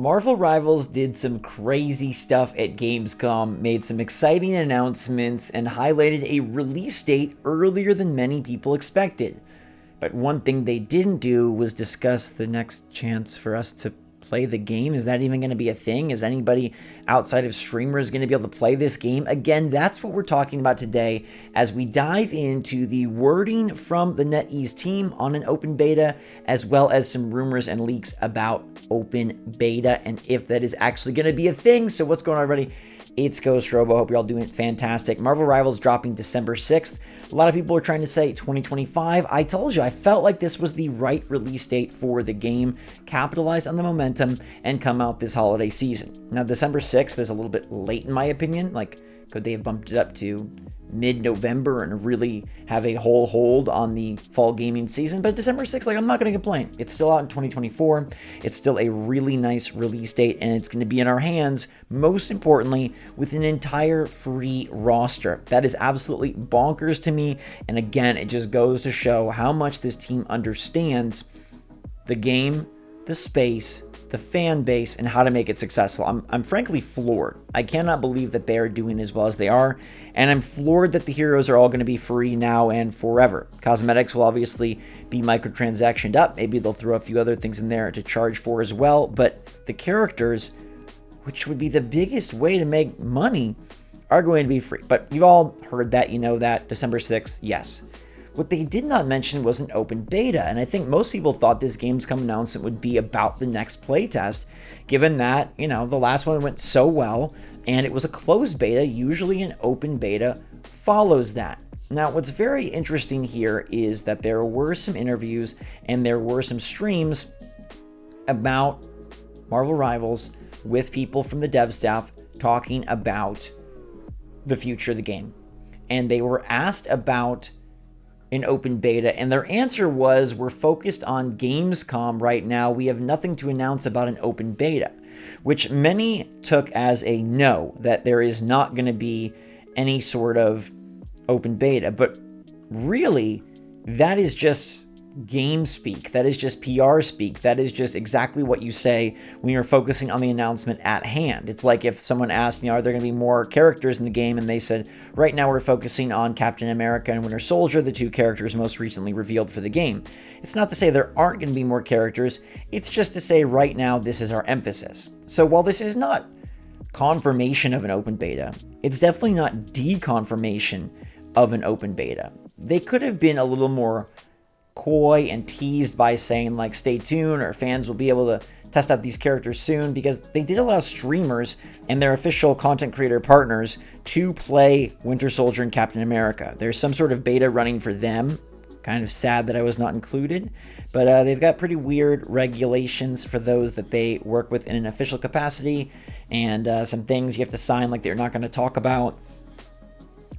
Marvel Rivals did some crazy stuff at Gamescom, made some exciting announcements, and highlighted a release date earlier than many people expected. But one thing they didn't do was discuss the next chance for us to play the game. Is that even going to be a thing? Is anybody outside of streamers going to be able to play this game? Again, that's what we're talking about today as we dive into the wording from the NetEase team on an open beta, as well as some rumors and leaks about open beta and if that is actually going to be a thing. So what's going on, everybody? It's GhostRobo. Hope you're all doing fantastic. Marvel Rivals dropping December 6th. A lot of people are trying to say 2025. I told you, I felt like this was the right release date for the game. Capitalize on the momentum and come out this holiday season. Now, December 6th is a little bit late in my opinion. Like, could they have bumped it up to mid-November and really have a whole hold on the fall gaming season? But December 6th, like, I'm not going to complain. It's still out in 2024. It's still a really nice release date, and it's going to be in our hands, most importantly, with an entire free roster. That is absolutely bonkers to me, and again, it just goes to show how much this team understands the game, the space, the fan base, and how to make it successful. I'm frankly floored. I cannot believe that they are doing as well as they are, and I'm floored that the heroes are all going to be free now and forever. Cosmetics will obviously be microtransactioned up. Maybe they'll throw a few other things in there to charge for as well, but the characters, which would be the biggest way to make money, are going to be free. But you've all heard that, you know that. December 6th, yes. What they did not mention was an open beta, and I think most people thought this Gamescom announcement would be about the next playtest, given that, you know, the last one went so well, and it was a closed beta. Usually an open beta follows that. Now, what's very interesting here is that there were some interviews and there were some streams about Marvel Rivals with people from the dev staff talking about the future of the game. And they were asked about an open beta, and their answer was, we're focused on Gamescom right now. We have nothing to announce about an open beta, which many took as a no, that there is not going to be any sort of open beta. But really, that is just game speak. That is just PR speak. That is just exactly what you say when you're focusing on the announcement at hand. It's like if someone asked, you know, are there going to be more characters in the game? And they said, right now we're focusing on Captain America and Winter Soldier, the two characters most recently revealed for the game. It's not to say there aren't going to be more characters. It's just to say right now this is our emphasis. So while this is not confirmation of an open beta, it's definitely not deconfirmation of an open beta. They could have been a little more coy and teased by saying, like, stay tuned, or fans will be able to test out these characters soon, because they did allow streamers and their official content creator partners to play Winter Soldier and Captain America. There's some sort of beta running for them. Kind of sad that I was not included, but they've got pretty weird regulations for those that they work with in an official capacity, and some things you have to sign like they're not going to talk about.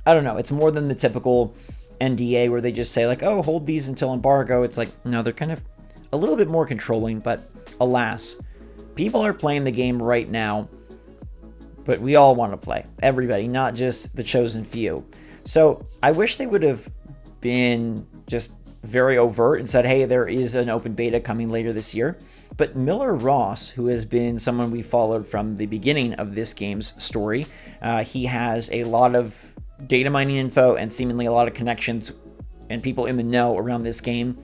I don't know. It's more than the typical NDA where they just say, like, oh, hold these until embargo. It's like, no, they're kind of a little bit more controlling, but alas, people are playing the game right now, but we all want to play. Everybody, not just the chosen few. So I wish they would have been just very overt and said, hey, there is an open beta coming later this year. But Miller Ross, who has been someone we followed from the beginning of this game's story, he has a lot of data mining info and seemingly a lot of connections and people in the know around this game.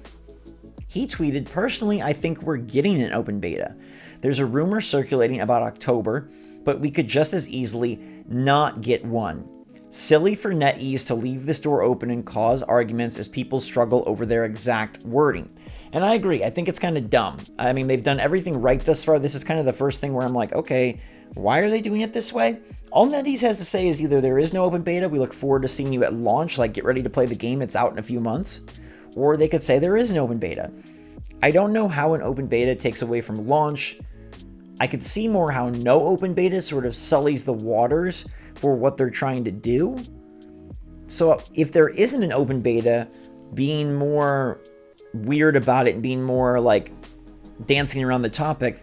He tweeted, personally, I think we're getting an open beta. There's a rumor circulating about October, but we could just as easily not get one. Silly for NetEase to leave this door open and cause arguments as people struggle over their exact wording. And I agree. I think it's kind of dumb. I mean, they've done everything right thus far. This is kind of the first thing where I'm like, okay, why are they doing it this way? All NetEase has to say is either there is no open beta, we look forward to seeing you at launch, like get ready to play the game, it's out in a few months, or they could say there is an open beta. I don't know how an open beta takes away from launch. I could see more how no open beta sort of sullies the waters for what they're trying to do. So if there isn't an open beta, being more weird about it and being more like dancing around the topic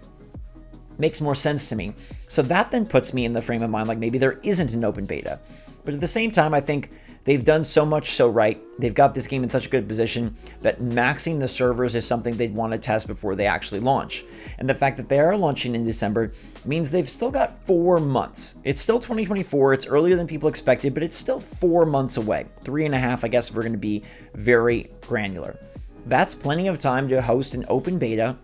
makes more sense to me. So that then puts me in the frame of mind like maybe there isn't an open beta. But at the same time, I think They've done so much so right. They've got this game in such a good position that maxing the servers is something they'd want to test before they actually launch. And the fact that they are launching in December means they've still got 4 months. It's still 2024. It's earlier than people expected, but it's still 4 months away. 3.5, I guess, if we're going to be very granular. That's plenty of time to host an open beta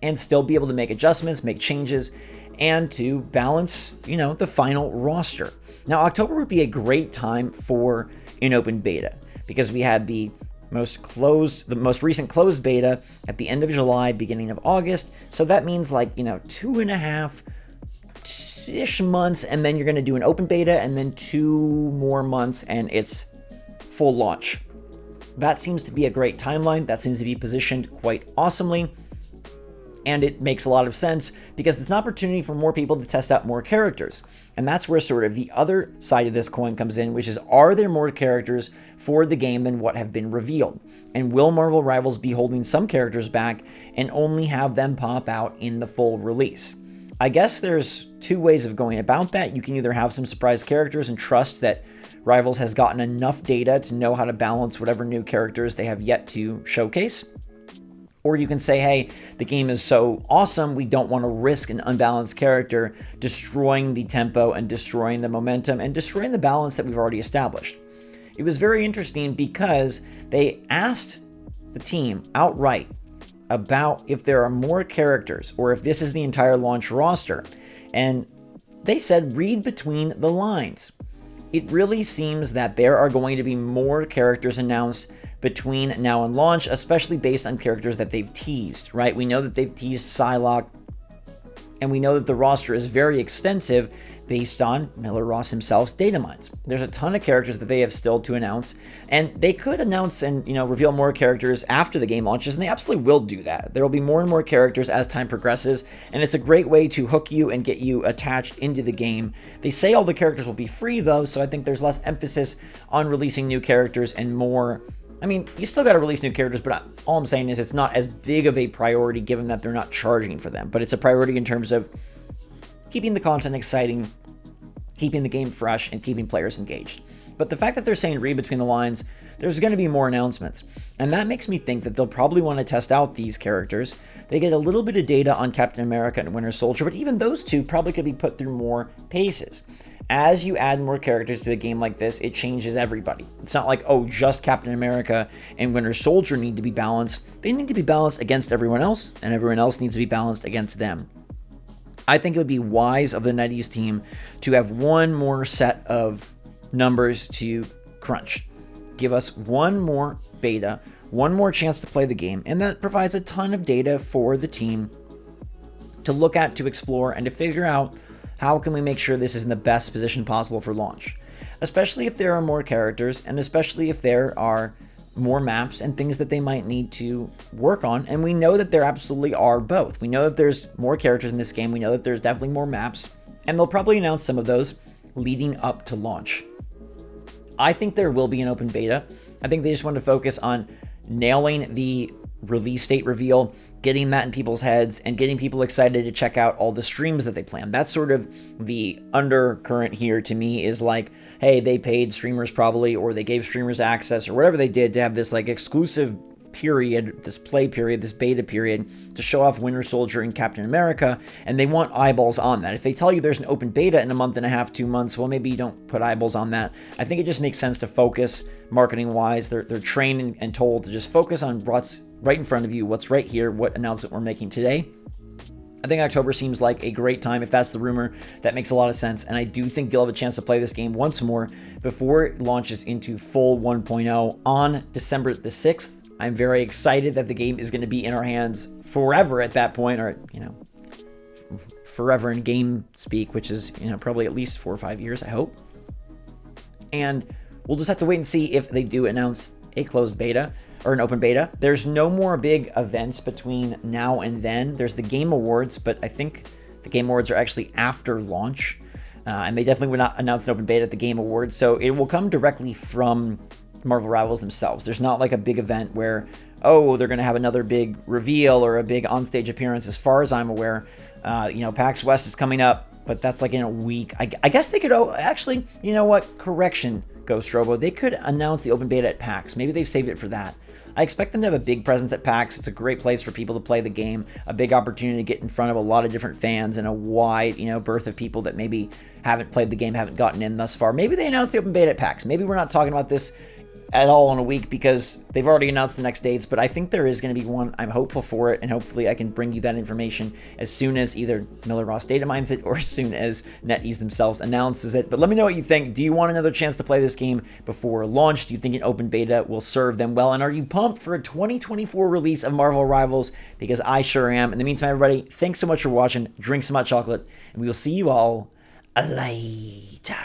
and still be able to make adjustments, make changes, and to balance, the final roster. Now, October would be a great time for an open beta because we had the most recent closed beta at the end of July, beginning of August. So that means 2.5-ish months, and then you're going to do an open beta, and then 2 more months, and it's full launch. That seems to be a great timeline. That seems to be positioned quite awesomely. And it makes a lot of sense because it's an opportunity for more people to test out more characters. And that's where sort of the other side of this coin comes in, which is, are there more characters for the game than what have been revealed? And will Marvel Rivals be holding some characters back and only have them pop out in the full release? I guess there's 2 ways of going about that. You can either have some surprise characters and trust that Rivals has gotten enough data to know how to balance whatever new characters they have yet to showcase. Or you can say, hey, the game is so awesome, we don't want to risk an unbalanced character destroying the tempo and destroying the momentum and destroying the balance that we've already established. It was very interesting because they asked the team outright about if there are more characters or if this is the entire launch roster. And they said, read between the lines. It really seems that there are going to be more characters announced between now and launch, especially based on characters that they've teased, right? We know that they've teased Psylocke, and we know that the roster is very extensive based on Miller Ross himself's data mines. There's a ton of characters that they have still to announce, and they could announce and reveal more characters after the game launches, and they absolutely will do that. There will be more and more characters as time progresses, and it's a great way to hook you and get you attached into the game. They say all the characters will be free though, so I think there's less emphasis on releasing new characters and more. I mean, you still got to release new characters, but all I'm saying is it's not as big of a priority given that they're not charging for them. But it's a priority in terms of keeping the content exciting, keeping the game fresh, and keeping players engaged. But the fact that they're saying read between the lines, there's going to be more announcements. And that makes me think that they'll probably want to test out these characters. They get a little bit of data on Captain America and Winter Soldier, but even those two probably could be put through more paces. As you add more characters to a game like this, it changes everybody. It's not like, oh, just Captain America and Winter Soldier need to be balanced. They need to be balanced against everyone else, and everyone else needs to be balanced against them. I think it would be wise of the NetEase team to have one more set of numbers to crunch. Give us one more beta, one more chance to play the game, and that provides a ton of data for the team to look at, to explore, and to figure out how can we make sure this is in the best position possible for launch. Especially if there are more characters, and especially if there are more maps and things that they might need to work on. And we know that there absolutely are both. We know that there's more characters in this game. We know that there's definitely more maps, and they'll probably announce some of those leading up to launch. I think there will be an open beta. I think they just want to focus on nailing the release date reveal, getting that in people's heads, and getting people excited to check out all the streams that they plan. That's sort of the undercurrent here to me, is like, hey, they paid streamers probably, or they gave streamers access, or whatever they did to have this exclusive period, this play period, this beta period, to show off Winter Soldier and Captain America, and they want eyeballs on that. If they tell you there's an open beta in a month and a half, 2 months, well, maybe you don't put eyeballs on that. I think it just makes sense to focus marketing-wise. They're trained and told to just focus on what's right in front of you, what's right here, what announcement we're making today. I think October seems like a great time. If that's the rumor, that makes a lot of sense. And I do think you'll have a chance to play this game once more before it launches into full 1.0 on December the 6th. I'm very excited that the game is going to be in our hands forever at that point, or, forever in game speak, which is, probably at least 4 or 5 years, I hope. And we'll just have to wait and see if they do announce a closed beta or an open beta. There's no more big events between now and then. There's the Game Awards, but I think the Game Awards are actually after launch. And they definitely would not announce an open beta at the Game Awards. So it will come directly from Marvel Rivals themselves. There's not like a big event where, oh, they're going to have another big reveal or a big onstage appearance. As far as I'm aware, PAX West is coming up, but that's like in a week. I guess they could, actually, you know what? Correction, GhostRobo, they could announce the open beta at PAX. Maybe they've saved it for that. I expect them to have a big presence at PAX. It's a great place for people to play the game, a big opportunity to get in front of a lot of different fans and a wide, berth of people that maybe haven't played the game, haven't gotten in thus far. Maybe they announce the open beta at PAX. Maybe we're not talking about this at all in a week because they've already announced the next dates, but I think there is going to be one. I'm hopeful for it, and hopefully I can bring you that information as soon as either Miller Ross data mines it or as soon as NetEase themselves announces it. But let me know what you think. Do you want another chance to play this game before launch? Do you think an open beta will serve them well? And are you pumped for a 2024 release of Marvel Rivals? Because I sure am. In the meantime, everybody, thanks so much for watching. Drink some hot chocolate, and we will see you all later.